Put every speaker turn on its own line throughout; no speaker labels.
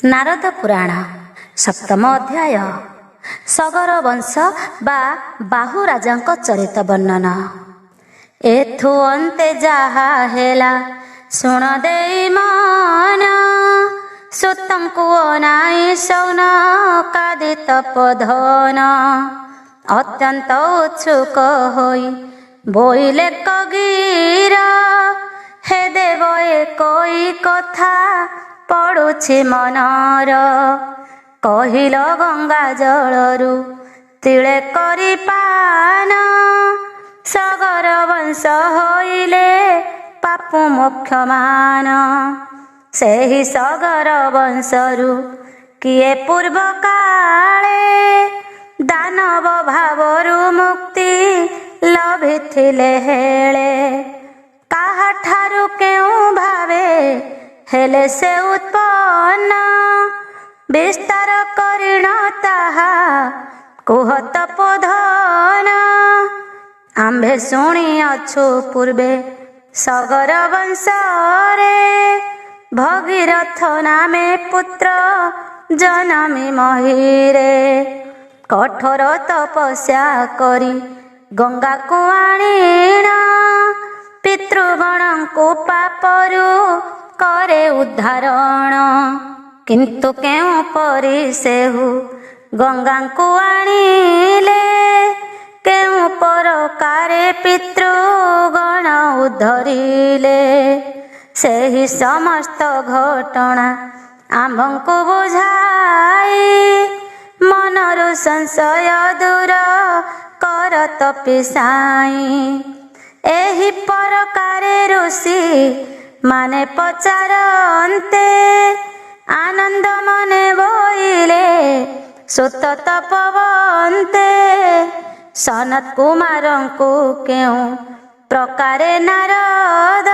नारद पुराण सप्तम अध्याय सगर वंश बा बाहु राजांक चरित वर्णन। एथु अंते जाहा हेला शुण देई मन, सुतंकु अनाई सौन कादि तपधन। अत्यंत उत्सुक होई बोइले कगीर, हे देव कोई कथा पड़ुछि मनर। कहिल गंगा जलरु तिले करी पान, सगर वंश होइले पापु मोक्ष मान। सेहि सगर वंशरु किए पूर्व काले, दानव भावरु मुक्ति लभिथिले हेले। काहाठारु केउ भावे हेले से उत्पन्न, विस्तार करिण ताहा कुह तपोधन। आम्भे शुणी अछु पूर्वे सगर वंशरे, भगीरथ नामे पुत्र जनमी महीरे। कठोर तपस्या करी गंगा को आणीण, पितृगणଙ୍କୁ पापरु करे उद्धारण। किंतु केउ परी सेहु गंगा को आणीले, केउ परकारे पितृगण उद्धरिले। सेहि समस्त घटना आम्भଙ୍କୁ बुझाई, मनरु संशय दूर करत पिसाई। एहि परकारे ऋषि माने पचारन्ते, आनंद मने बोइले सुत तपवन्ते। सनत कुमारंकु केउ प्रकारे नारद,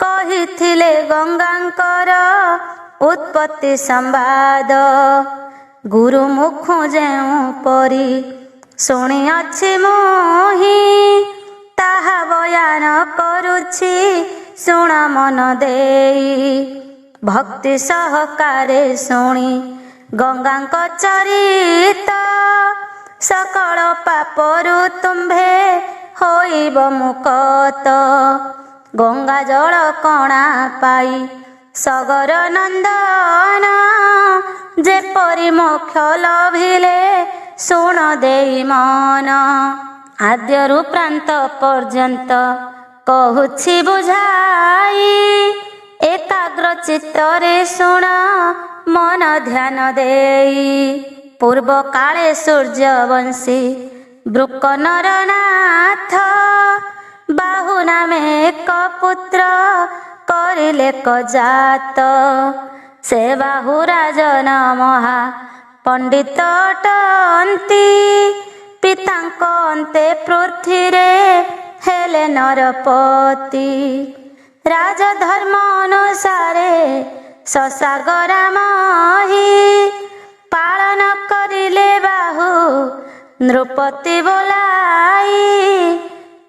कहिथिले गंगांकर उत्पत्ति संवाद। गुरु मुखु जेउ परी शुणी अछि मोहि, ताहा बयान करुछि शुण मन देई। भक्ति सहकारे शुणी गंगांक चरित, सकल पापरु तुम्भे होइब मुक्त। गंगा जल कणा पाई सगर नंदन, जेपरि मोक्ष लभिले शुण देई मन। आद्यरु प्रांत पर्यंत कहुछि बुझाई, एकाग्र चित्तरे शुण मन ध्यान देई। पूर्व काले सूर्यवंशी वृक नरनाथ, बाहु नामे एक पुत्र करिले कजात। से बाहु राजन महा पंडित अटंती, पितांक अन्ते पृथ्वीरे हेले नरपति। राजधर्म अनुसारे ससागरा मही, पालन करिले बाहु नृपति बोलाई।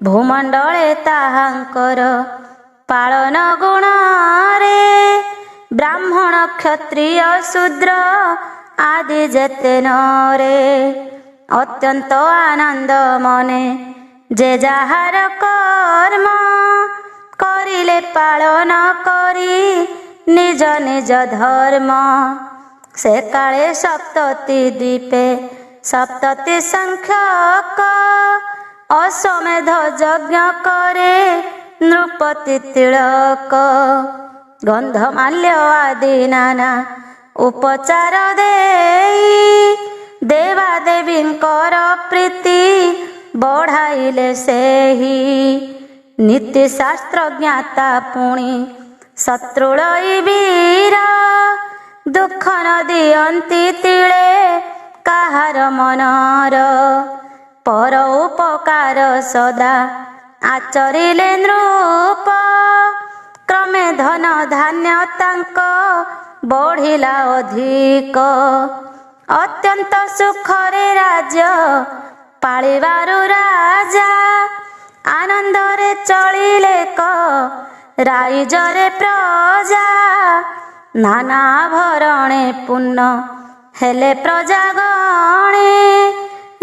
भूमंडले ताहांकर पालन गुणरे, ब्राह्मण क्षत्रिय शूद्र आदि जेते नरे। अत्यंत आनंद मने जे जाहार कर्म, करिले पालन करी निज निज धर्म। से काले सप्तति द्वीपे सप्तति संख्यक, अश्वमेध यज्ञ करे नृपति तिलक। गंधमाल्य आदि नाना उपचार देई, देवादेवींकर प्रीति बढ़ाइले सेहि। नीति शास्त्र ज्ञाता पुणी शत्रुलई वीर, दुख न दियंती तिले काहार मनर। पर उपकार सदा आचरिले नृप, क्रमे धन धान्य तांक बढ़िला अधिक। अत्यंत सुखरे राज्य पाଳିबारु राजा, आनंदरे चलिले क राइजरे प्रजा। नाना भरणे पूर्ण हेले प्रजागणे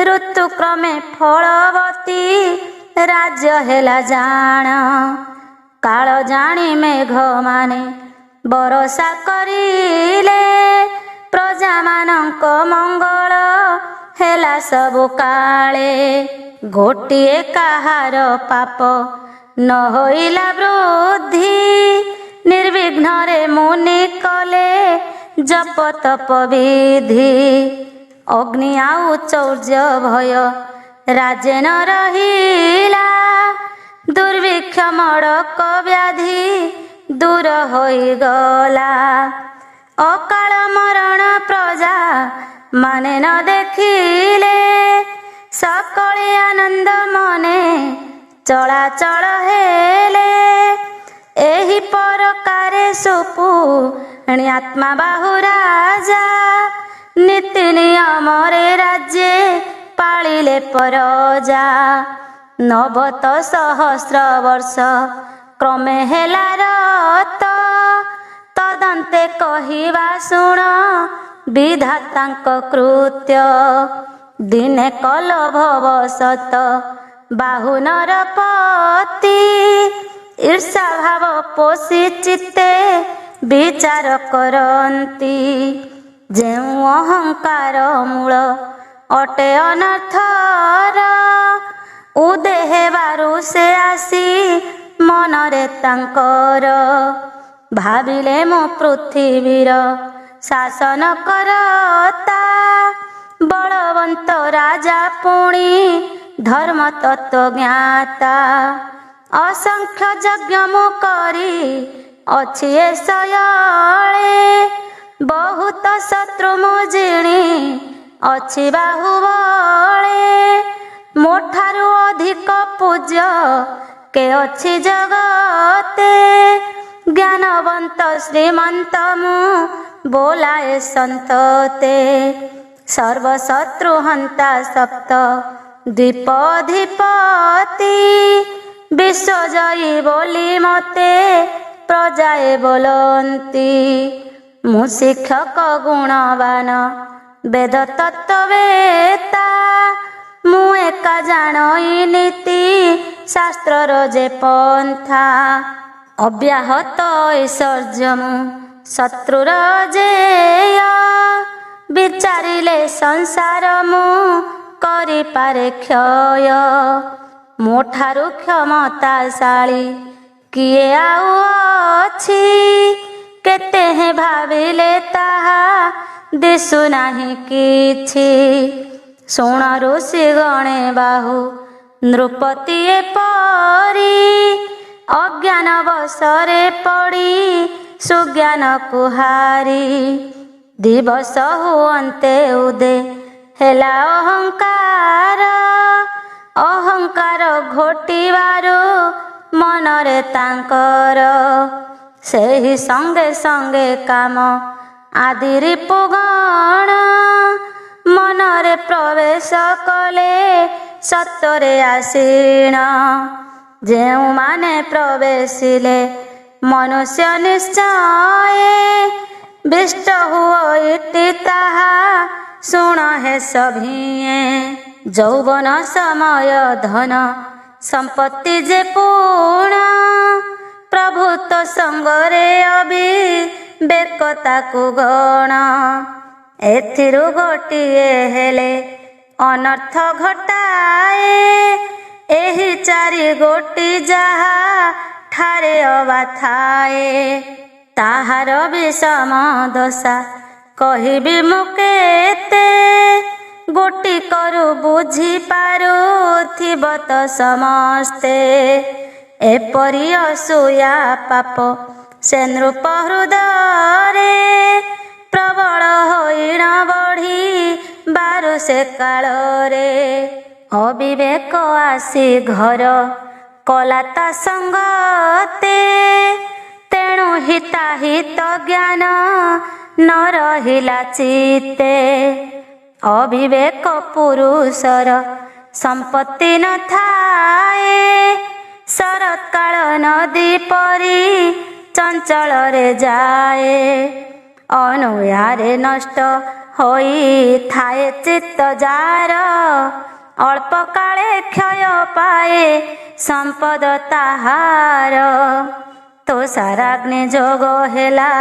ऋतुक्रमे फलवती राज्य हेला जाण काल जाणी मेघ माने बरसा करिले प्रजा मानक मंगल हेला सबु काले गोटिए काहार पाप न होइला वृद्धि निर्विघ्न रे मुनि कले जप तप विधि अग्नि आउ चौर्य भय राजे न रहिला दुर्भिक्ष मड़क व्याधि दूर होइगला अकाल मरण प्रजा माने न देखिले सकळे आनंद मने चलाचल हेले एही परकारे सुपुणी आत्मा बाहु राजा नीति नियम रे राज्ये पालिले परजा नवत सहस्र वर्ष क्रमे हेला रत तदन्ते कहिबा शुण विधातांक कृत्य दिने कल भवसत बाहु नरपति ईर्षा भाव पोषि चित्ते विचार करती जेउ अहंकार मूल अटे अनर्थर उदे हेबारु से आसी मनरे तांकर भाविले मो पृथ्वीर शासन करता बलवंत राजा पुणी धर्म तत्व ज्ञाता असंख्य यज्ञ मु करी अछि सयळे बहुत शत्रु मु जिणी अछि बाहुबळे मोठारु अधिक पूज्य के अछि जगते ज्ञानवंत श्रीमंत मु बोलाए संतते सर्वशत्रु हंता सप्त द्वीपधिपति विश्वजयी बोली मते प्रजाए बोलंती मु शिक्षक गुणवान वेद तत्ववेता मु एका जानई नीति शास्त्र जे पंथा अव्याहत ऐश्वर्य मु शत्रुर जेय विचारिले संसार मु करि पारे क्षय मोठारु क्षमताशाली किए आउ अछि केते हे भाविले ताहा दिसु नाही किछि शुण ऋषि गणे बाहु नृपति परी अज्ञान बसरे पड़ी सुज्ञान कुहारी दिवस हुअन्ते उदे हेला अहंकार अहंकार घोटिबारु मनरे तांकर सेहि संगे संगे काम आदि रिपुगण मनरे प्रवेश कले सत्वरे आसीण जेउ माने प्रवेशिले मनुष्य निश्चय विष्ट हुओ इति ताहा शुण हे सभिए जौवन समय धन संपत्ति जे पूर्ण प्रभुत्व संगरे अविवेकता को गण एथिरु गोटिए हेले अनर्थ घटाए एही चारि गोटी जाहा ठारे अवा थाए ताहार विषम दशा कहिबि मु केते गोटी करू बुझी पारुथिब त समस्ते एपरि असूया पाप से नृप हृदୟରେ प्रबल होइण बढ़ी बारु से काଳରେ अविवेक आसी घर कलाता संगते तेणु हिताहित ज्ञान न रहिला चित्ते अविवेक पुरुषर संपत्ति न थाए शरत काल नदी परी चंचल रे जाए। ଅନୁୟାରେ ନଷ୍ଟ ହୋଇଥାଏ ଚିତ୍ତ ଯାର, ଅଳ୍ପ କାଳେ କ୍ଷୟ ପାଏ ସମ୍ପଦ ତାହାର। ତୁଷାରାଗ୍ନି ଯୋଗ ହେଲା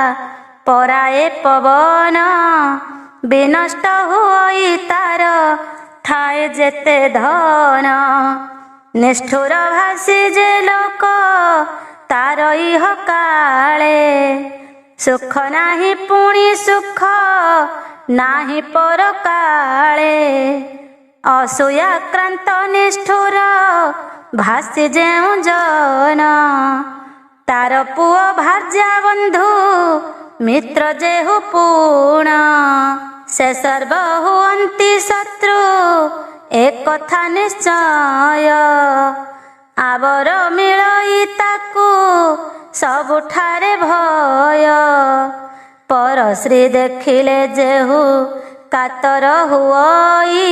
ପରାଏ ପବନ, ବିନଷ୍ଟ ହୋଇ ତାର ଥାଏ ଯେତେ ଧନ। ନିଷ୍ଠୁର ଭାସି ଯେ ଲୋକ ତାର ଇହ କାଳେ, ସୁଖ ନାହିଁ ପୁଣି ସୁଖ ନାହିଁ ପରକାଳେ। ଅସୂୟାକ୍ରାନ୍ତ ନିଷ୍ଠୁର ଭାସି ଯେଉଁ ଜନ, ତାର ପୁଅ ଭାର୍ଯ୍ୟା ବନ୍ଧୁ ମିତ୍ର ଯେହୁ ପୁଣ। ସେ ସର୍ବ ହୁଅନ୍ତି ଶତ୍ରୁ ଏକଥା ନିଶ୍ଚୟ, ଆବର ମିଳଇ ତାକୁ ସବୁଠାରେ ଭୟ। ପରଶ୍ରୀ ଦେଖିଲେ ଯେହୁ କାତର ହୁଅଇ,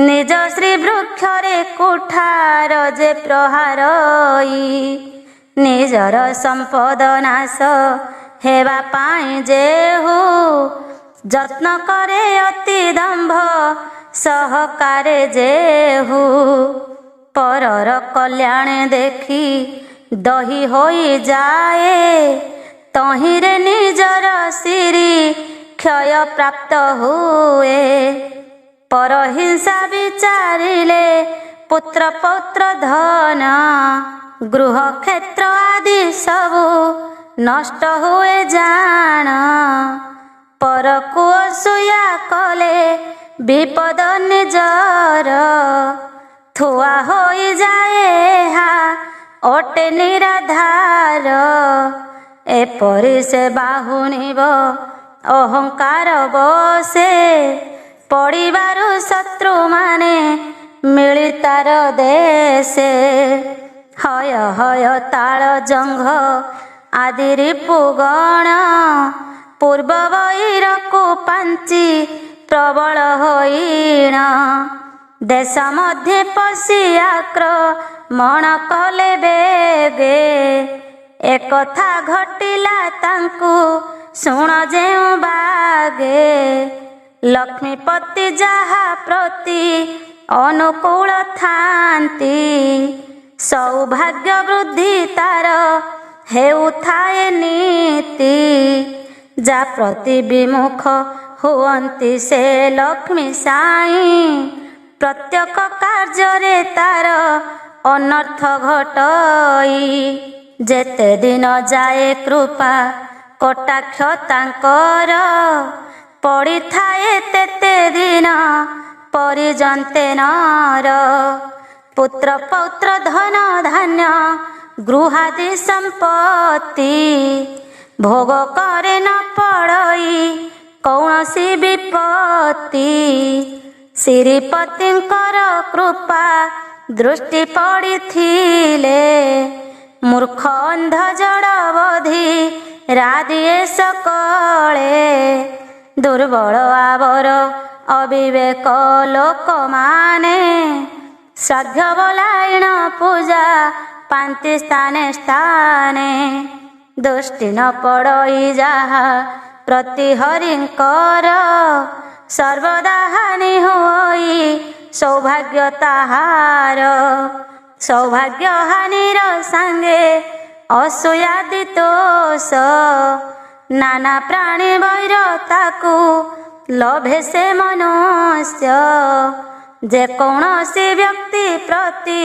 ନିଜ ଶ୍ରୀ ବୃକ୍ଷରେ କୁଠାର ଯେ ପ୍ରହାରଇ। ନିଜର ସମ୍ପଦ ନାଶ ହେବା ପାଇଁ ଯେହୁ, ଯତ୍ନ କରେ ଅତି ଦମ୍ଭ ସହକାରେ ଯେହୁ। ପରର କଲ୍ୟାଣ ଦେଖି ଦହି ହୋଇଯାଏ, ତହିଁରେ ନିଜର ଶିରି କ୍ଷୟ ପ୍ରାପ୍ତ ହୁଏ। ପରହିଂସା ବିଚାରିଲେ ପୁତ୍ର ପୌତ୍ର ଧନ, ଗୃହ କ୍ଷେତ୍ର ଆଦି ସବୁ ନଷ୍ଟ ହୁଏ ଜାଣ। ପରକୁ ଅସୂୟା କଲେ ବିପଦ ନିଜର, ଥୁଆ ହୋଇଯାଏ ଏହା ଅଟେ ନିରାଧାର। ଏପରି ସେ ବାହୁନିବ ଅହଙ୍କାର ବସେ, ପଡ଼ିବାରୁ ଶତ୍ରୁମାନେ ମିଳି ତାର ଦେଶେ। ହୟ ହୟ ତାଳ ଜଙ୍ଘ ଆଦି ରିପୁଗଣ, ପୂର୍ବ ବୈରକୁ ପାଞ୍ଚି ପ୍ରବଳ ହୋଇଣ। ଦେଶ ମଧ୍ୟେ ପଶି ଆକ୍ରମଣ କଲେ ବେଗେ, ଏକଥା ଘଟିଲା ତାଙ୍କୁ ଶୁଣ ଯେଉଁ ବାଗେ। ଲକ୍ଷ୍ମୀପତି ଯାହା ପ୍ରତି ଅନୁକୂଳ ଥାନ୍ତି, ସୌଭାଗ୍ୟ ବୃଦ୍ଧି ତାର ହେଉଥାଏ ନୀତି। ଯା ପ୍ରତି ବିମୁଖ ହୁଅନ୍ତି ସେ ଲକ୍ଷ୍ମୀ ସାଇଁ, ପ୍ରତ୍ୟେକ କାର୍ଯ୍ୟରେ ତାର ଅନର୍ଥ ଘଟଇ। ଯେତେ ଦିନ ଯାଏ କୃପା କଟାକ୍ଷ ତାଙ୍କର, ପଡ଼ିଥାଏ ତେତେ ଦିନ ପରିଜନ୍ତେ ନର। ପୁତ୍ର ପୌତ୍ର ଧନ ଧାନ୍ୟ ଗୃହାଦି ସମ୍ପତ୍ତି, ଭୋଗ କରେ ନ ପଡ଼ଇ କୌଣସି ବିପତ୍ତି। ଶ୍ରୀପତିଙ୍କର କୃପା ଦୃଷ୍ଟି ପଡ଼ିଥିଲେ, ମୂର୍ଖ ଅନ୍ଧ ଜଡ଼ ବଧି ରାଦିଏ ସକଳେ। ଦୁର୍ବଳ ଆବର ଅବିବେକ ଲୋକମାନେ, ଶ୍ରାଦ୍ଧ ବଲାୟନ ପୂଜା ପାନ୍ତି ସ୍ଥାନେ ସ୍ଥାନେ। ଦୃଷ୍ଟି ନ ପଡ଼ଇ ଯାହା ପ୍ରତି ହରିଙ୍କର, ସର୍ବଦା ହାନି ହୋଇ ସୌଭାଗ୍ୟ ତାହାର। ସୌଭାଗ୍ୟ ହାନିର ସାଙ୍ଗେ ଅସୂୟାଦି ଦୋଷ, ନାନା ପ୍ରାଣୀ ବୈର ତାକୁ ଲୋଭେ ସେ ମନୁଷ୍ୟ। ଯେ କୌଣସି ବ୍ୟକ୍ତି ପ୍ରତି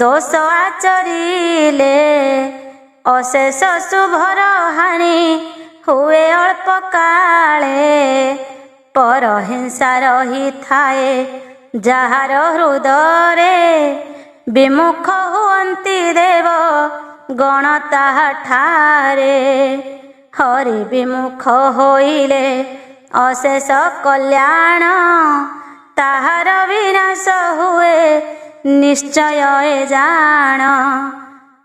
ଦୋଷ ଆଚରିଲେ, ଅଶେଷ ଶୁଭର ହାନି ହୁଏ ଅଳ୍ପ କାଳେ। ପରହିଂସା ରହିଥାଏ ଯାହାର ହୃଦୟରେ, ବିମୁଖ ହୁଅନ୍ତି ଦେବ ଗଣ ତାହା ଠାରେ। ହରି ବିମୁଖ ହୋଇଲେ ଅଶେଷ କଲ୍ୟାଣ, ତାହାର ବିନାଶ ହୁଏ ନିଶ୍ଚୟ ଏ ଜାଣ।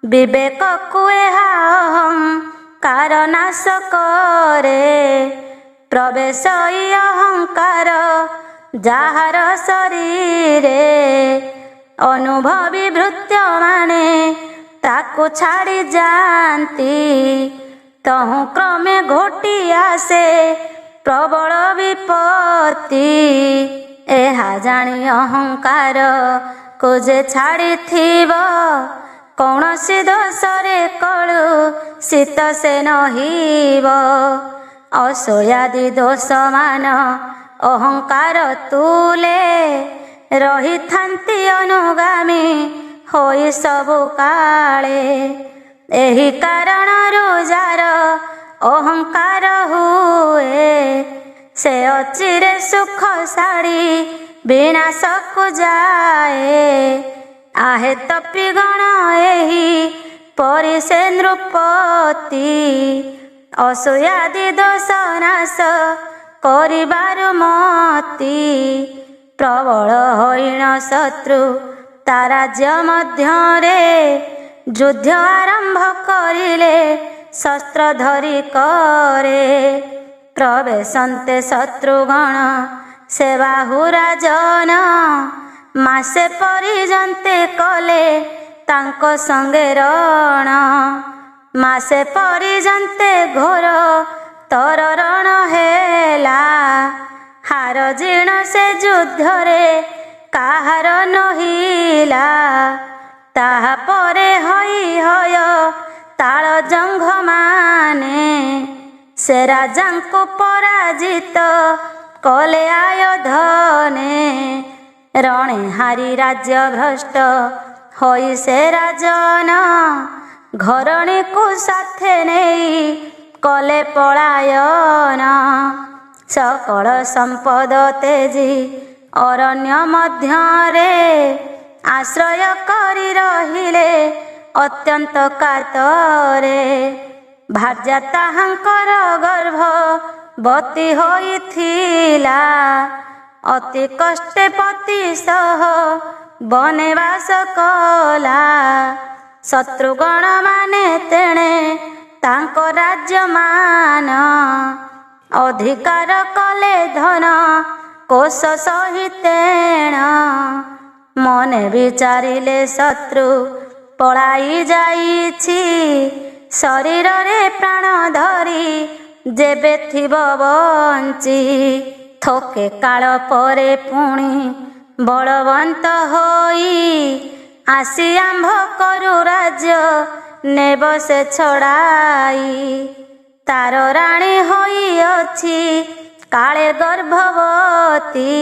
ବିବେକକୁ ଏହା ଅହଙ୍କାର ନାଶ କରେ, ପ୍ରବେଶ ଇ ଅହଙ୍କାର ଯାହାର ଶରୀରେ। ଅନୁଭବୀ ଭୃତ୍ୟମାନେ ତାକୁ ଛାଡ଼ି ଯାଆନ୍ତି, ତହୁଁ କ୍ରମେ ଘୋଟି ଆସେ ପ୍ରବଳ ବିପତ୍ତି। ଏହା ଜାଣି ଅହଙ୍କାର କୁ ଯେ ଛାଡ଼ିଥିବ, କୌଣସି ଦୋଷରେ କଳୁଷିତ ସେ ନହିବ। ଅସୂୟାଦି ଦୋଷମାନ ଅହଙ୍କାର ତୁଲେ, ରହିଥାନ୍ତି ଅନୁଗାମୀ ହୋଇ ସବୁ କାଳେ। ଏହି କାରଣରୁ ଯାର ଅହଙ୍କାର ହୁଏ, ସେ ଅଚିରେ ସୁଖ ଛାଡ଼ି ବିନାଶକୁ ଯାଏ। ଆହେ ତପିଗଣ ଏହି ପରି ସେ ନୃପତି, ଅସୂୟାଦି ଦୋଷ ନାଶ କରିବାରୁ ମତି। ପ୍ରବଳ ହଇଣ ଶତ୍ରୁ ତା ରାଜ୍ୟ ମଧ୍ୟରେ, ଯୁଦ୍ଧ ଆରମ୍ଭ କରିଲେ ଶସ୍ତ୍ର ଧରି କରେ। ପ୍ରବେଶନ୍ତେ ଶତ୍ରୁଗଣ ସେ ବାହୁ ରାଜନ, ମାସେ ପର୍ଯ୍ୟନ୍ତେ କଲେ ତାଙ୍କ ସଙ୍ଗେ ରଣ। ମାସେ ପର୍ଯ୍ୟନ୍ତେ ଘୋର ତର ରଣ ହେଲା, ହାର ଜିଣ ସେ ଯୁଦ୍ଧରେ କାହାର ନହିଲା। ତାହାପରେ ହଇ ହୟ ତାଳ ଜଙ୍ଘମାନେ, ସେ ରାଜାଙ୍କୁ ପରାଜିତ କଲେ ଆୟୋଧନେ। ରଣେ ହାରି ରାଜ୍ୟ ଭ୍ରଷ୍ଟ ହୋଇ ସେ ରାଜନ, ଘରଣୀକୁ ସାଥେ ନେଇ କଲେ ପଳାୟନ। ସକଳ ସମ୍ପଦ ତେଜି ଅରଣ୍ୟ ମଧ୍ୟରେ, ଆଶ୍ରୟ କରି ରହିଲେ ଅତ୍ୟନ୍ତ କାତରେ। ଭାର୍ଯ୍ୟା ତାହାଙ୍କର ଗର୍ଭବତୀ ହୋଇଥିଲା, ଅତି କଷ୍ଟେ ପତି ସହ ବନବାସ କଲା। ଶତ୍ରୁଗଣ ମାନେ ତେଣେ ତାଙ୍କ ରାଜ୍ୟମାନ, ଅଧିକାର କଲେ ଧନ କୋଶ ସହିତେଣ। ମନେ ବିଚାରିଲେ ଶତ୍ରୁ ପଳାଇ ଯାଇଛି, ଶରୀରରେ ପ୍ରାଣ ଧରି ଯେବେ ଥିବ ବଞ୍ଚି। ଥୋକେ କାଳ ପରେ ପୁଣି ବଳବନ୍ତ ହୋଇ, ଆସି ଆମ୍ଭ କରୁ ରାଜ୍ୟ ନେବ ସେ ଛଡ଼ାଇ। ତାର ରାଣୀ ହୋଇଅଛି କାଳେ ଗର୍ଭବତୀ,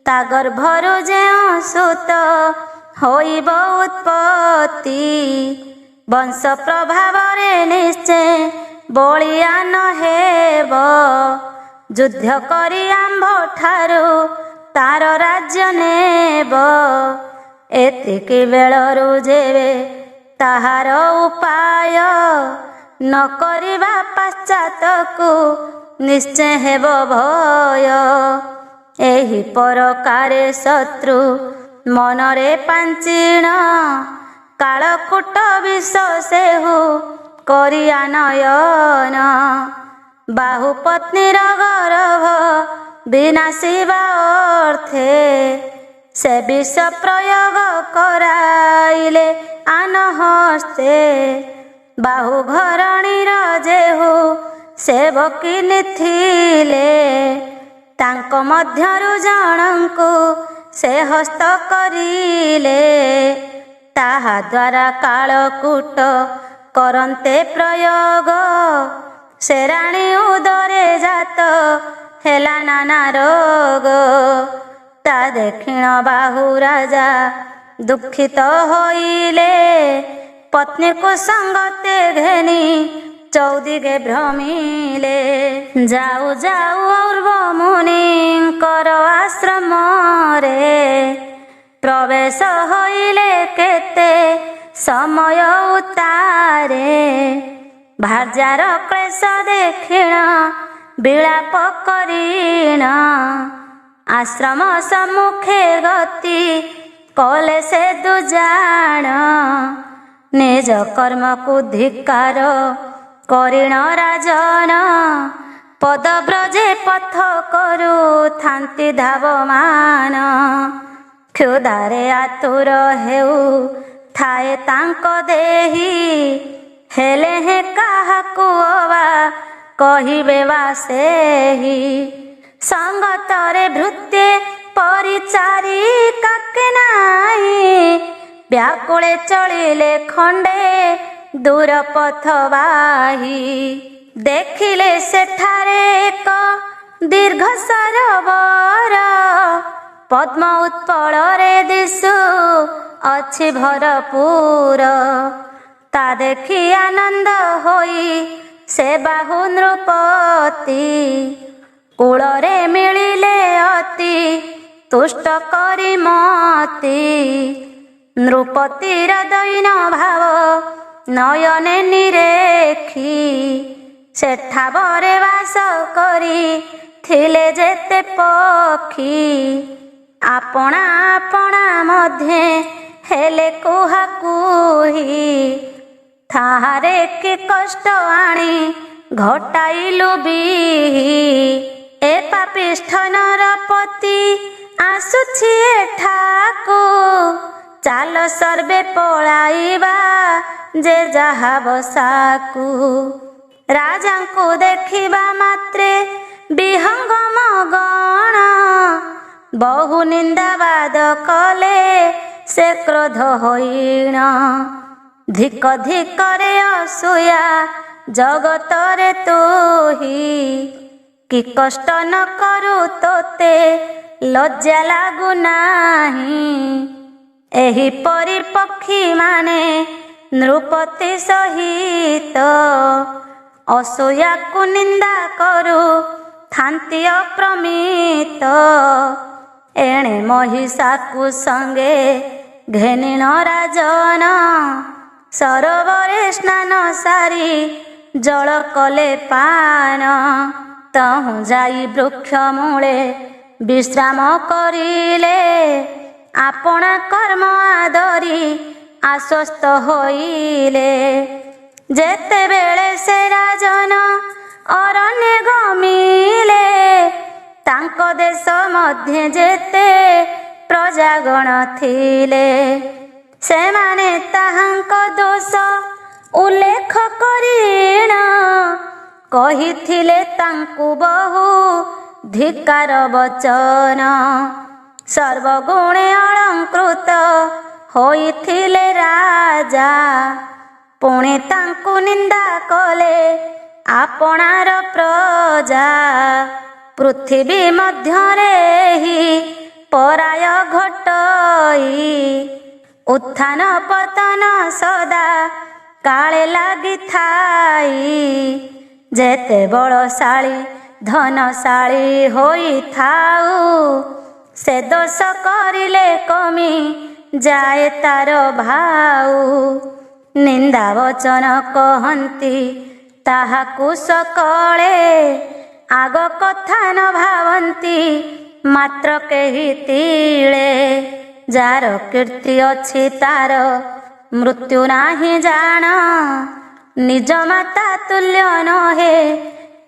ତା ଗର୍ଭରୁ ଯେଉଁ ସୁତ ହୋଇବ ଉତ୍ପତ୍ତି। ବଂଶ ପ୍ରଭାବରେ ନିଶ୍ଚୟ ବଳିୟାନ ହେବ, ଯୁଦ୍ଧ କରି ଆମ୍ଭ ଠାରୁ ତାର ରାଜ୍ୟ ନେବ। ଏତିକି ବେଳରୁ ଯେବେ ତାହାର ଉପାୟ, ନ କରିବା ପାଶ୍ଚାତକୁ ନିଶ୍ଚୟ ହେବ ଭୟ। ଏହି ପ୍ରକାରେ ଶତ୍ରୁ ମନରେ ପାଞ୍ଚିଣ, କାଳକୂଟ ବିଷ ସେହୁ କରିଆ ନୟନ। ବାହୁ ପତ୍ନୀର ଗର୍ଭ ବିନାଶିବା ଅର୍ଥେ, ସେ ବିଷ ପ୍ରୟୋଗ କରାଇଲେ ଆନହସ୍ତେ। ବାହୁ ଘରଣୀର ଯେହୁ ସେବକିନୀ ଥିଲେ, ତାଙ୍କ ମଧ୍ୟରୁ ଜଣଙ୍କୁ ସେ ହସ୍ତ କରିଲେ। ତାହା ଦ୍ୱାରା କାଳକୂଟ କରନ୍ତେ ପ୍ରୟୋଗ, ସେ ରାଣୀ ଉଦରେ ଜାତ ହେଲା ନାନା ରୋଗ। ତା ଦେଖିଣ ବାହୁ ରାଜା ଦୁଃଖିତ ହୋଇଲେ, ପତ୍ନୀକୁ ସଙ୍ଗତେ ଘେନି ଚୌଦିଗେ ଭ୍ରମିଲେ। ଯାଉ ଯାଉ ଔର୍ବ ମୁନିଙ୍କର ଆଶ୍ରମରେ, ପ୍ରବେଶ ହୋଇଲେ କେତେ ସମୟ ଉତ୍ତାରେ। ଭାର୍ଯ୍ୟାର କ୍ଲେଶ ଦେଖିଣ ବିଳାପ କରିଣ, ଆଶ୍ରମ ସମ୍ମୁଖେ ଗତି କଲେ ସେ ଦୁଜାଣ। ନିଜ କର୍ମକୁ ଧିକ୍କାର କରିଣ ରାଜନ, ପଦବ୍ରଜେ ପଥ କରୁଥାନ୍ତି ଧାବମାନ। କ୍ଷୁଧାରେ ଆତୁର ହେଉ ଥାଏ ତାଙ୍କ ଦେହି, ହେଲେ ହେ କାହାକୁ କହିବେ ବା ସେହି ସଙ୍ଗତରେ ଭୃତ୍ୟେ ପରିଚାରି କାକେ ନାହିଁ ବ୍ୟାକୁଳେ ଚଳିଲେ ଖଣ୍ଡେ ଦୂର ପଥ ବାହି ଦେଖିଲେ ସେଠାରେ ଏକ ଦୀର୍ଘ ସରୋବର ପଦ୍ମ ଉତ୍ପଳରେ ଦିଶୁ ଅଛି ଭରପୁର ତା ଦେଖି ଆନନ୍ଦ ହୋଇ ସେ ବାହୁ ନୃପତି କୂଳରେ ମିଳିଲେ ଅତି ତୁଷ୍ଟ କରି ମତି ନୃପତିର ଦୈନ ଭାବ ନୟନେ ନିରେଖି ସେଠାବରେ ବାସ କରି ଥିଲେ ଯେତେ ପକ୍ଷୀ ଆପଣା ଆପଣା ମଧ୍ୟେ ହେଲେ କୁହାକୁହି ତାହାରେ କି କଷ୍ଟ ଆଣି ଘଟାଇଲୁ ବିହି ଏ ପାପିଷ୍ଠ ନରପତି ଆସୁଛି ଏଠାକୁ ଚାଲ ସର୍ବେ ପଳାଇବା ଯେ ଯାହା ବସାକୁ ରାଜାଙ୍କୁ ଦେଖିବା ମାତ୍ରେ ବିହଙ୍ଗମ ଗଣ ବହୁ ନିନ୍ଦାବାଦ କଲେ ସେ କ୍ରୋଧ ହୋଇଣ ଧିକ ଧିକରେ ଅସୂୟା ଜଗତରେ ତୁହି କି କଷ୍ଟ ନ କରୁ ତୋତେ ଲଜ୍ଜା ଲାଗୁ ନାହିଁ ଏହିପରି ପକ୍ଷୀମାନେ ନୃପତି ସହିତ ଅସୂୟାକୁ ନିନ୍ଦା କରୁ ଥାନ୍ତି ଅପ୍ରମିତ ଏଣେ ମହିଷାକୁ ସଙ୍ଗେ ଘେନିଣ ରାଜନ ସରୋବରେ ସ୍ନାନ ସାରି ଜଳ କଲେ ପାନ ତହୁଁ ଯାଇ ବୃକ୍ଷ ମୂଳେ ବିଶ୍ରାମ କରିଲେ ଆପଣା କର୍ମ ଆଦରି ଆଶ୍ୱସ୍ତ ହୋଇଲେ ଯେତେବେଳେ ସେ ରାଜନ ଅରଣ୍ୟ ଗମିଲେ ତାଙ୍କ ଦେଶ ମଧ୍ୟରେ ଯେତେ ପ୍ରଜାଗଣ ଥିଲେ ସେମାନେ ତାହାଙ୍କ ଦୋଷ ଉଲ୍ଲେଖ କରିଣ କହିଥିଲେ ତାଙ୍କୁ ବହୁ ଧିକାର ବଚନ ସର୍ବଗୁଣେ ଅଳଙ୍କୃତ ହୋଇଥିଲେ ରାଜା ପୁଣି ତାଙ୍କୁ ନିନ୍ଦା କଲେ ଆପଣାର ପ୍ରଜା ପୃଥିବୀ ମଧ୍ୟରେ ହି ପରାୟ ଘଟଇ ଉତ୍ଥାନ ପତନ ସଦା କାଳେ ଲାଗିଥାଇ ଯେତେ ବଳଶାଳୀ ଧନଶାଳୀ ହୋଇଥାଉ ସେ ଦୋଷ କରିଲେ କମି ଯାଏ ତାର ଭାଉ ନିନ୍ଦା ବଚନ କହନ୍ତି ତାହାକୁ ସକଳେ ଆଗ କଥା ନ ଭାବନ୍ତି ମାତ୍ର କେହି ତିଳେ ଯାର କୀର୍ତ୍ତି ଅଛି ତାର ମୃତ୍ୟୁ ନାହିଁ ଜାଣ ନିଜ ମାତା ତୁଲ୍ୟ ନହେ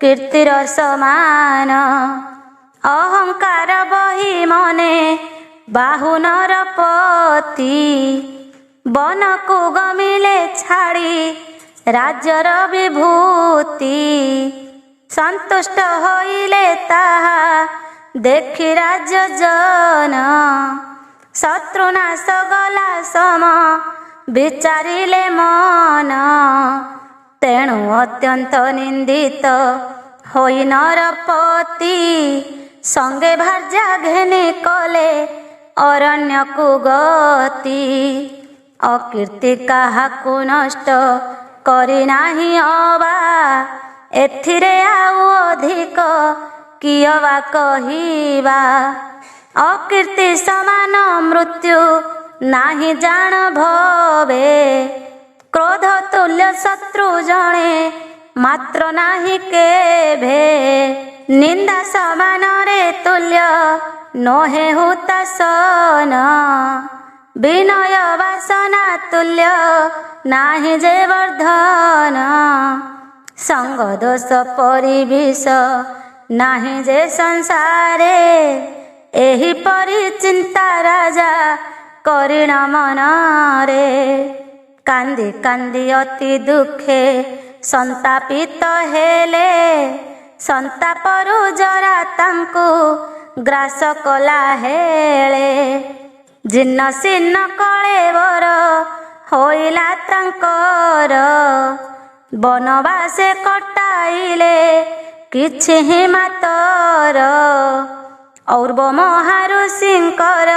କୀର୍ତ୍ତିର ସମାନ ଅହଙ୍କାର ବହି ମନେ ବାହୁ ନରପତି ବନକୁ ଗମିଲେ ଛାଡ଼ି ରାଜ୍ୟର ବିଭୂତି ସନ୍ତୁଷ୍ଟ ହୋଇଲେ ତାହା ଦେଖି ରାଜ୍ୟ ଜନ ଶତ୍ରୁନାଶ ଗଲା ସମ ବିଚାରିଲେ ମନ ତେଣୁ ଅତ୍ୟନ୍ତ ନିନ୍ଦିତ ହୋଇ ନରପତି ସଙ୍ଗେ ଭାର୍ଯ୍ୟା ଘେନି କଲେ ଅରଣ୍ୟକୁ ଗତି ଅକୀର୍ତ୍ତି କାହାକୁ ନଷ୍ଟ କରି ନାହିଁ ଅବା ଏଥିରେ ଆଉ ଅଧିକ କିଏ ବା କହିବା ଅକୀର୍ତ୍ତି ସମାନ ମୃତ୍ୟୁ ନାହିଁ ଜାଣ ଭବେ କ୍ରୋଧ ତୁଲ୍ୟ ଶତ୍ରୁ ଜଣେ ମାତ୍ର ନାହିଁ କେଭେ ନିନ୍ଦା ସମାନରେ ତୁଲ୍ୟ ନୋହେ ହୁତାସନ ବିନୟ ବାସନା ତୁଲ୍ୟ ନାହିଁ ଯେ ବର୍ଦ୍ଧନ ସଙ୍ଗ ଦୋଷ ପରିବିଷ ନାହିଁ ଯେ ସଂସାରେ ଏହିପରି ଚିନ୍ତା ରାଜା କରିଣ ମନରେ କାନ୍ଦି କାନ୍ଦି ଅତି ଦୁଃଖେ संतापित हेले संतापरु जरा तांकु ग्रास कला हेले जिन्न सिन्न कळेबर होइला तांकर बनवासे कटाइले किछि हि मातर और्ब महाऋषिंकर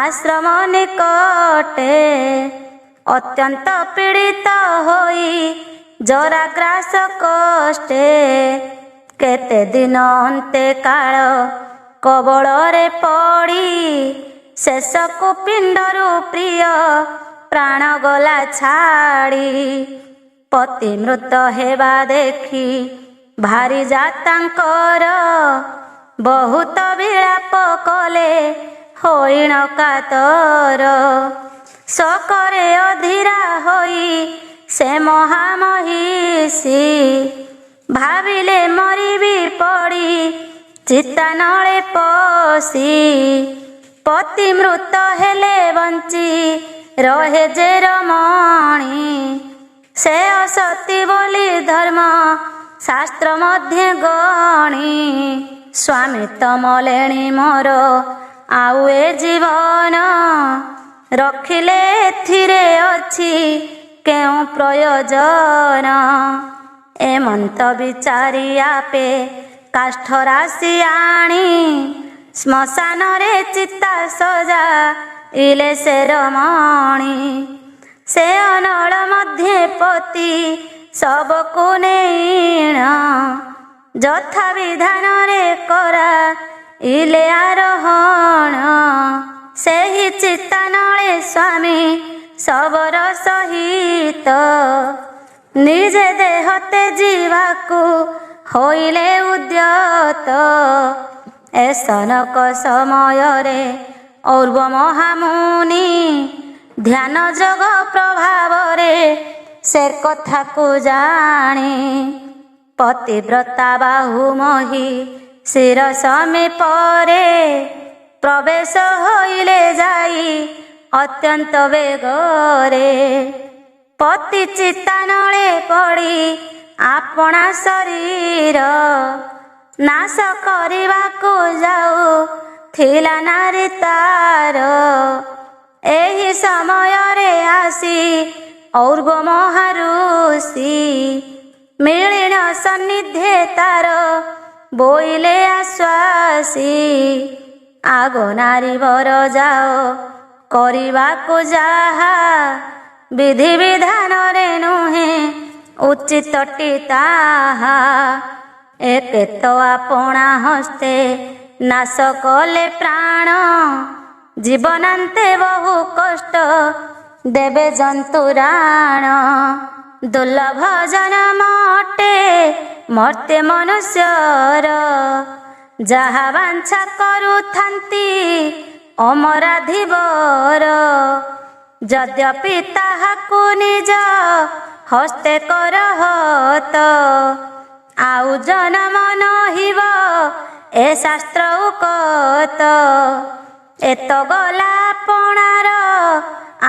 आश्रम निकटे अत्यंत पीड़ित होई जराग्रास कष्टे केते दिन अंते काल कबଳରେ पड़ी शेषकु पिंडरु प्रिय प्राण गला छाड़ी पति मृत हेबा देखी भारी जातांकर बहुत विलाप कले होइण कातर सकरे अधीरा होई से महामहिषी भाविले मरिबी पड़ी चिता नळे पसी पति मृत हेले बंची रहे जे रमणी से असती बोली धर्म शास्त्र मध्ये गणी स्वामी तमलेणी मोर आउ ए जीवन रखिले एथिरे अछि केउ प्रयोजन एमंत विचारी आपे काष्ठ राशि आणी श्मशान रे चिता सजा इले से रमणी से अनल मध्ये पति सबको नेण यथा विधान रे करा इले आरोहण से ही चिता नळे स्वामी सबर सहित निजे देहते जीवाकू होइले उद्यत ए सनक समय रे और्व महामुनि ध्यान जोग प्रभाव रे से कथा को जानी पतिव्रता बाहु मही शिर समीप रे प्रवेश होइले जाई अत्यंत बेगरे पति चिता नळे पड़ी आपना शरीर नाश करबाकू जाऊ थिला नारी तार एही समय रे आसी और्व महाऋषि मिलिण सन्निधे तार बोइले आश्वासी आगो नारी वर जाओ करबाकू जाहा विधि विधान रे नुहे उचित ताहा एक तो आपना हस्ते नाश कले प्राण जीवनांते बहु कष्ट देवे जंतुराण दुर्लभ जन्म अटे मर्त्य मनुष्यर जहा वांछा करुथांती अमराधिवर यद्यपि ताहाकु निज हस्ते करहत आउ जन्म नहिब ए शास्त्र उकत एत गला आपणार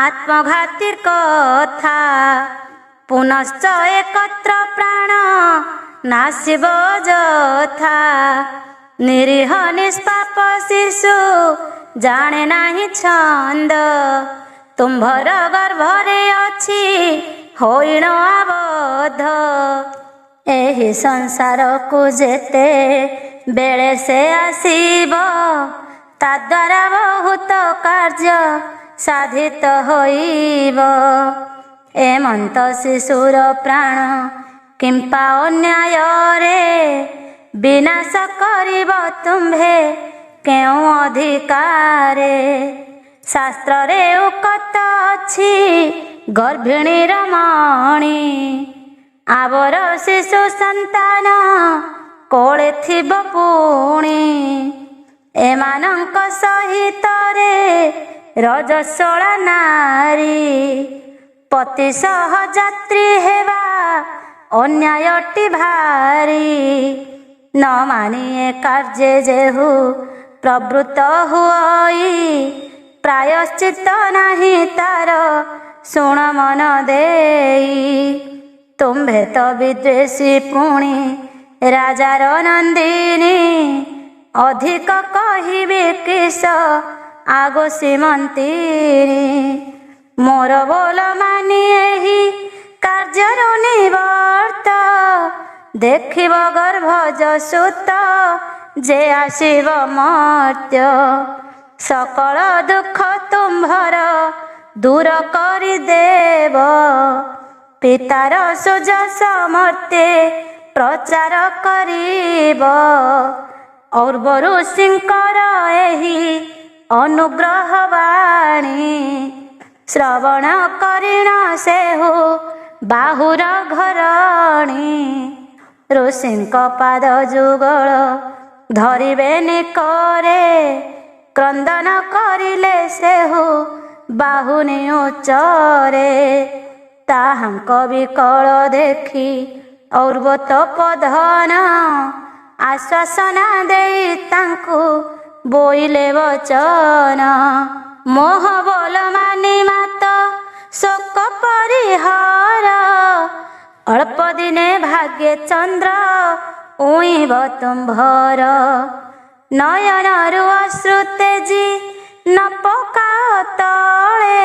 आत्मघाती कथा पुनश्च एकत्र प्राण नासिब जथा निरीह निष्पाप शिशु जाने नाही छंद तुम्भर गर्भरे अछि होइण आबद्ध एही संसार को जेते बेले से आसीब ताद्वारा बहुत कार्य साधित होइब एमंत शिशुर प्राण किंपा अन्याय रे विनाश करिब तुम्भे केउ अधिकारे शास्त्र रे उकत अछि गर्भिणी रमणी आवर शिशु संतान कोळे थिब पुणी एमानंक सहित रे रजस्वला नारी पति सह जात्री हेबा अन्यायटी भारी न मानिए कार्ये जेहु प्रवृत्त हुई प्रायश्चित नाही तार शुण मन देई तो ତୁମ୍ଭେ ତ ବିଦ୍ୱେଷୀ ପୁଣି ରାଜାର ନନ୍ଦିନୀ, ଅଧିକ କହିବି କିସ ଆଗ ସୀମନ୍ତିନୀ। ମୋର ବୋଲ ମାନି ଏହି କାର୍ଯ୍ୟର ନିବର୍ତ୍ତ, ଦେଖିବ ଗର୍ଭଜ ସୁତ ଯେ ଆସିବ ମର୍ତ୍ତ୍ୟ। ସକଳ ଦୁଃଖ ତୁମ୍ଭର ଦୂର କରିଦେବ, ପିତାର ସୁଯଶ ମର୍ତ୍ତେ ପ୍ରଚାର କରିବ। ଔର୍ବ ଋଷିଙ୍କର ଏହି ଅନୁଗ୍ରହ ବାଣୀ, ଶ୍ରବଣ କରିଣ ସେହୁ ବାହୁର ଘରଣୀ। ଋଷିଙ୍କ ପାଦ ଯୁଗଳ ଧରିବେ ନିକରେ, କ୍ରନ୍ଦନ କରିଲେ ସେହୁ ବାହୁନି ଉଚ୍ଚରେ। ତାହାଙ୍କ ବିକଳ ଦେଖି ଔର୍ବ ତପୋଧନ, ଆଶ୍ୱାସନା ଦେଇ ତାଙ୍କୁ ବୋଇଲେ ବଚନ। ମୋହ ବୋଲ ମାନି ମାତ ଶୋକ ପରିହାର, ଅଳ୍ପ ଦିନେ ଭାଗ୍ୟେ ଚନ୍ଦ୍ର ଉଇଁବ ତୁମ୍ଭର। ନୟନରୁ ଅଶ୍ରୁ ତେଜି ନ ପକାଅ ତଳେ,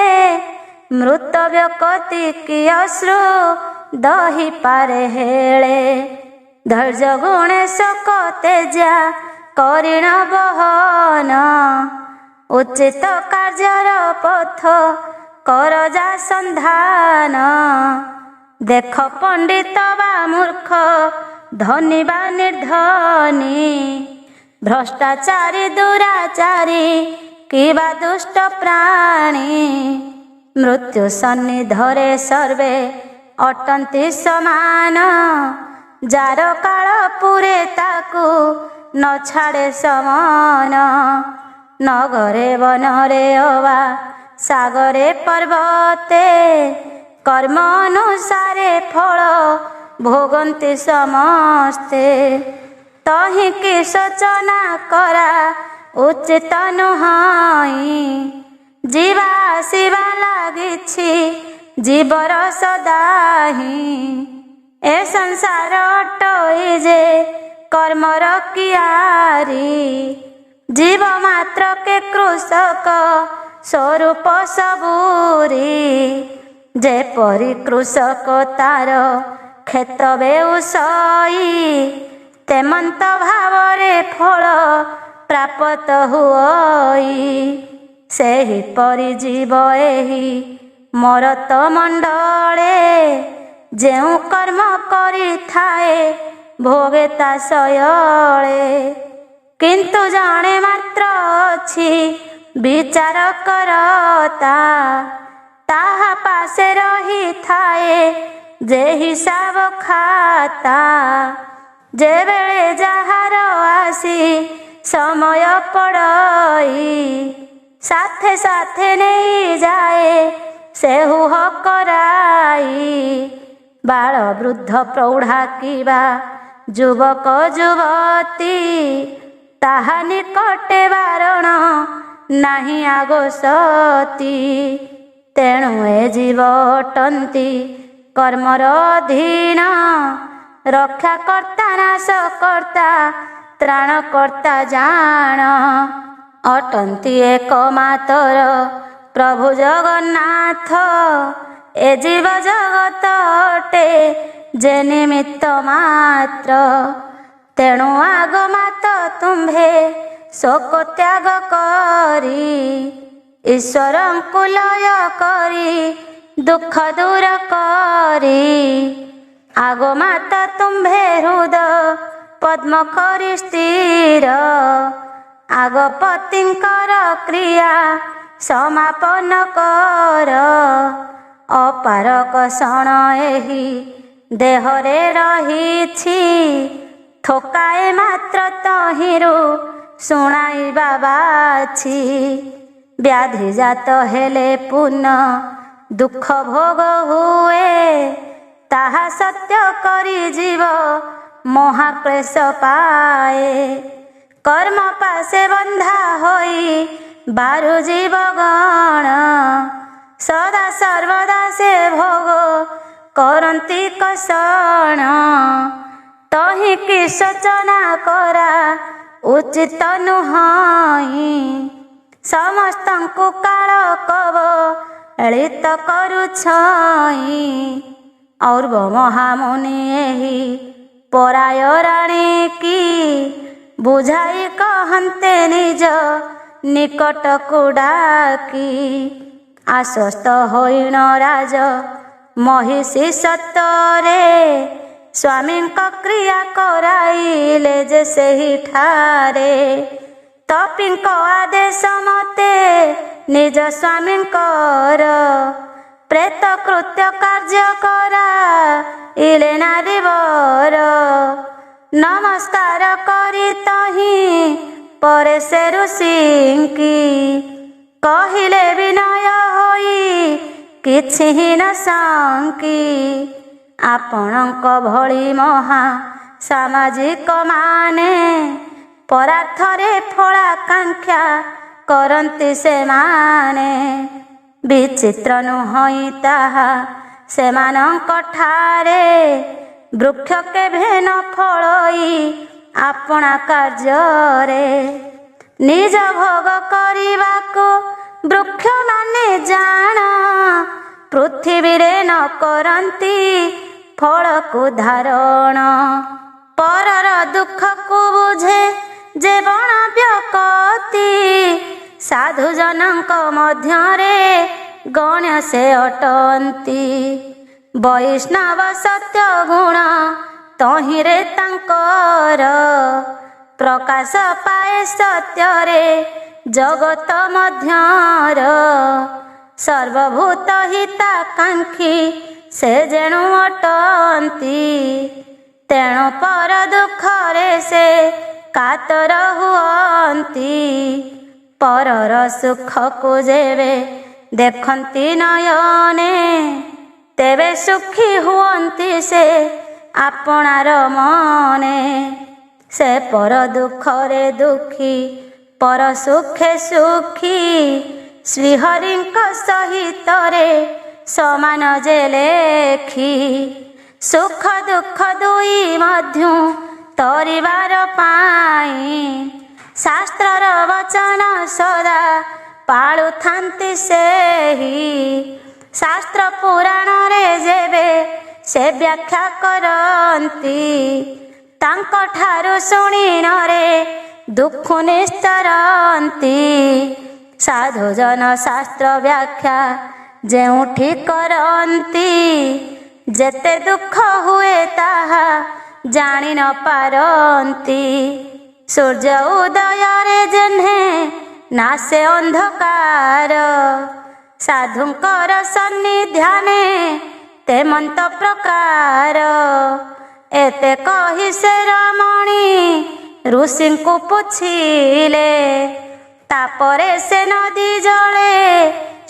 ମୃତ ବ୍ୟକ୍ତି କି ଅଶ୍ରୁ ଦହି ପାରେ ହେଳେ। ଧୈର୍ଯ୍ୟ ଗୁଣେ ଶୋକ ତେଜା କରିଣ ବହନ, ଉଚିତ କାର୍ଯ୍ୟର ପଥ କର ଯା ସନ୍ଧାନ। ଦେଖ ପଣ୍ଡିତ ବା ମୂର୍ଖ, ଧନୀ ବା ନିର୍ଧନୀ, ଭ୍ରଷ୍ଟାଚାରୀ ଦୁରାଚାରୀ କିବା ଦୁଷ୍ଟ ପ୍ରାଣୀ। ମୃତ୍ୟୁ ସନ୍ନିଧରେ ସର୍ବେ ଅଟନ୍ତି ସମାନ, ଯାର କାଳ ପୁରେ ତାକୁ ନ ଛାଡ଼େ ସମନ। ନଗରେ ବନରେ ଅବା ସାଗରେ ପର୍ବତେ, କର୍ମ ଅନୁସାରେ ଫଳ ଭୋଗନ୍ତି ସମସ୍ତେ। ତହିଁ କି ଶୋଚନା କରା ଉଚିତ ନୁହଁ, ଯିବା ଆସିବା ଲାଗିଛି ଜୀବର ସଦାହିଁ। ଏ ସଂସାର ଅଟଇ ଯେ କର୍ମର କିଆରୀ, ଜୀବ ମାତ୍ର କେ କୃଷକ ସ୍ୱରୂପ ସବୁରି। ଯେପରି କୃଷକ ତାର କ୍ଷେତ ବେଉସଇ, ତେମନ୍ତ ଭାବରେ ଫଳ ପ୍ରାପ୍ତ ହୁଅଇ। ସେହିପରି ଜୀବ ଏହି ମରତ ମଣ୍ଡଳେ, ଯେଉଁ କର୍ମ କରିଥାଏ ଭୋଗେ ତା ସୟଳେ। କିନ୍ତୁ ଜଣେ ମାତ୍ର ଅଛି ବିଚାର କରତା, ତାହା ପାଶେ ରହିଥାଏ ଯେ ହିସାବ ଖାତା। ଯେବେଳେ ଯାହାର ଆସି ସମୟ ପଡ଼ଇ, ସାଥେ ସାଥେ ନେଇଯାଏ ସେହୁ ହକରାଇ। ବାଳ ବୃଦ୍ଧ ପ୍ରୌଢ଼ା କିବା ଯୁବକ ଯୁବତୀ, ତାହା ନିକଟେ ବାରଣ ନାହିଁ ଆଗୋସତି। ତେଣୁ ଏ ଜୀବ ଅଟନ୍ତି କର୍ମର ଅଧୀନ, ରକ୍ଷା କର୍ତ୍ତା ନାଶ କର୍ତ୍ତା ତ୍ରାଣକର୍ତ୍ତା ଜାଣ। ଅଟନ୍ତି ଏକ ମାତର ପ୍ରଭୁ ଜଗନ୍ନାଥ, ଏ ଜୀବ ଜଗତ ଅଟେ ଯେ ନିମିତ୍ତ ମାତ୍ର। ତେଣୁ ଆଗ ମାତ ତୁମ୍ଭେ ଶୋକ ତ୍ୟାଗ କରି, ଈଶ୍ୱରଙ୍କୁ ଲୟ କରି ଦୁଃଖ ଦୂର କରି। ଆଗ ମାତ ତୁମ୍ଭେ ହୃଦ ପଦ୍ମ କରି ସ୍ଥିର, ଆଗ ପତିଙ୍କର କ୍ରିୟା ସମାପନ କର। ଅପାରକ ସଣ ଏହି ଦେହରେ ରହିଛି, ଥୋକାଏ ମାତ୍ର ତହିଁରୁ ଶୁଣାଇବା ବାଛି। ବ୍ୟାଧି ଜାତ ହେଲେ ପୁନଃ ଦୁଃଖ ଭୋଗ ହୁଏ, ତାହା ସତ୍ୟ କରି ଜୀବ ମହାକ୍ଲେଶ ପାଏ। କର୍ମ ପାଶେ ବନ୍ଧା ହୋଇ ବାରୁ ଜୀବ ଗଣ, ସଦା ସର୍ବଦା ସେ ଭୋଗ करती कषण तही कि शोचना करा उचित नुहई समस्त को काल कबलित करुछई और महामुनि एही पराय राणी की बुझाई कहते निज निकट को डाकी आश्वस्त होइन राज महिषी सत्तरे स्वामी क्रिया कराइले जे सेही ठारे तपिंक आदेश मते निज स्वामी प्रेत कृत्य कार्य करा इले नारीवर नमस्कार करी तही परे से ऋषिंकी कहिले विनय होई किछि न शंकी आपणक भଳି महा सामाजिक माने परार्थरे फलाकांक्षा करन्ति से माने विचित्र नुहई ताहा सेमानंक ठारे वृक्ष केभे न फलई आपणा कार्ୟରେ निज भोग କରିବାକୁ वृक्ष माने जाण पृथ्वी रे न करन्ति फल को धारण परर दुख को बुझे जे बण व्यक्ति साधु जनक मध्यरे गण्य से अटंती वैष्णव सत्य गुण तहिरे तांकर प्रकाश पाए सत्यरे जगत मध्यर सर्वभूत हिताकांक्षी से जेणु अटंती तेणु पर दुखरे से कातर हुअंती परर सुख को जेबे देखंती नयने तेबे सुखी हुअंती से आपणार मने से पर दुखरे दुखी पर सुखे सुखी श्रीहरिंक सहित रे समान जे लेखी सुख दुख दुई मध्यु तरिबार पाई शास्त्रर वचन सदा पाळु थांती सेही शास्त्र पुराण रे जेबे से व्याख्या करंती तांक ठारु शुणी नरे दुख निस्तरंती साधु जन शास्त्र व्याख्या जेउठी करंती जेते दुख हुए ताहा जानी न पारंती सूर्य उदय रे जेन्हे नासे अंधकार साधुंकर सन्निध्याने ते मंत प्रकार एते कहि से रमणी ऋषि को पुछिले तापरे से नदी जले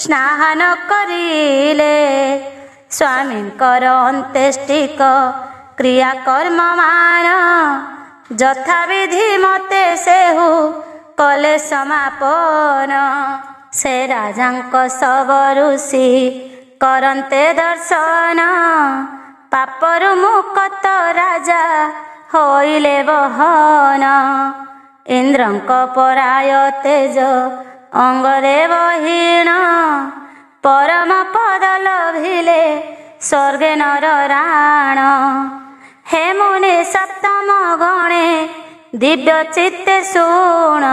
स्नान करिले स्वामींकर अंत्येष्टिक क्रिया कर्म मान यथा विधि मते सेहु कले समापन से राजांक सब ऋषि करन्ते दर्शन पापरु मुक्त राजा होइले बहन इंद्रंक पराय तेज अंगरे बहीण परम पद लभिले स्वर्गे नर राण हे मुनि सप्तम गणे दिव्य चित्ते शुण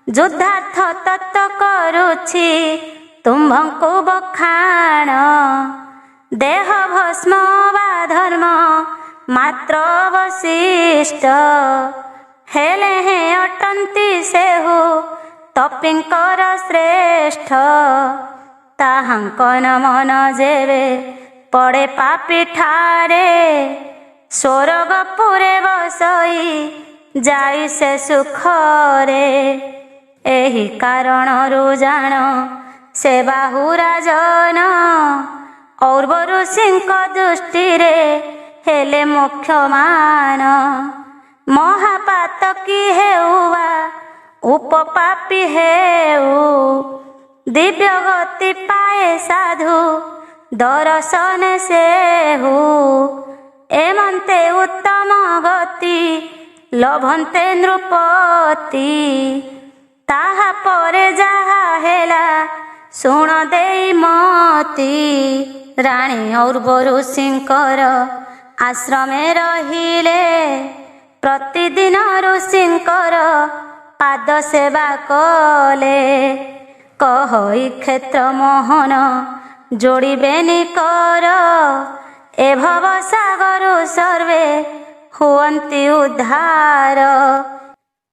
युद्धार्थ तत्व करुछि तुम्भंकु बखाण देह भस्म वा धर्म मात्र अवशिष्ट हेले हे अटंती सेहु तपिंकर श्रेष्ठ ताहांकन मन जेबे पड़े पापी ठारे स्वर्गपुरे बसई जाई से सुखरे एही कारणरु जान से बाहुराजन और ऋषिंक दृष्टि रे हेले मुख्य मान महापातकी हेउवा उपपापी हेउ दिव्य गति पाए साधु दर्शन सेहु एमन्ते उत्तम गति लभन्ते नृपति ताहा परे जाहा हेला शुण देई मती राणी और्व ऋषिंकर आश्रमे रहिले प्रतिदिन ऋषिंकर पाद सेवा कले कहि क्षेत्र मोहन जोड़िबेनि कर ए भव सागर सर्वे हुवन्ति उद्धार।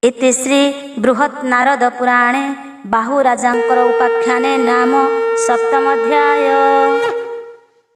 इति श्री बृहत् नारद पुराणे बाहु राजांकर उपाख्याने नाम 7 अध्याय।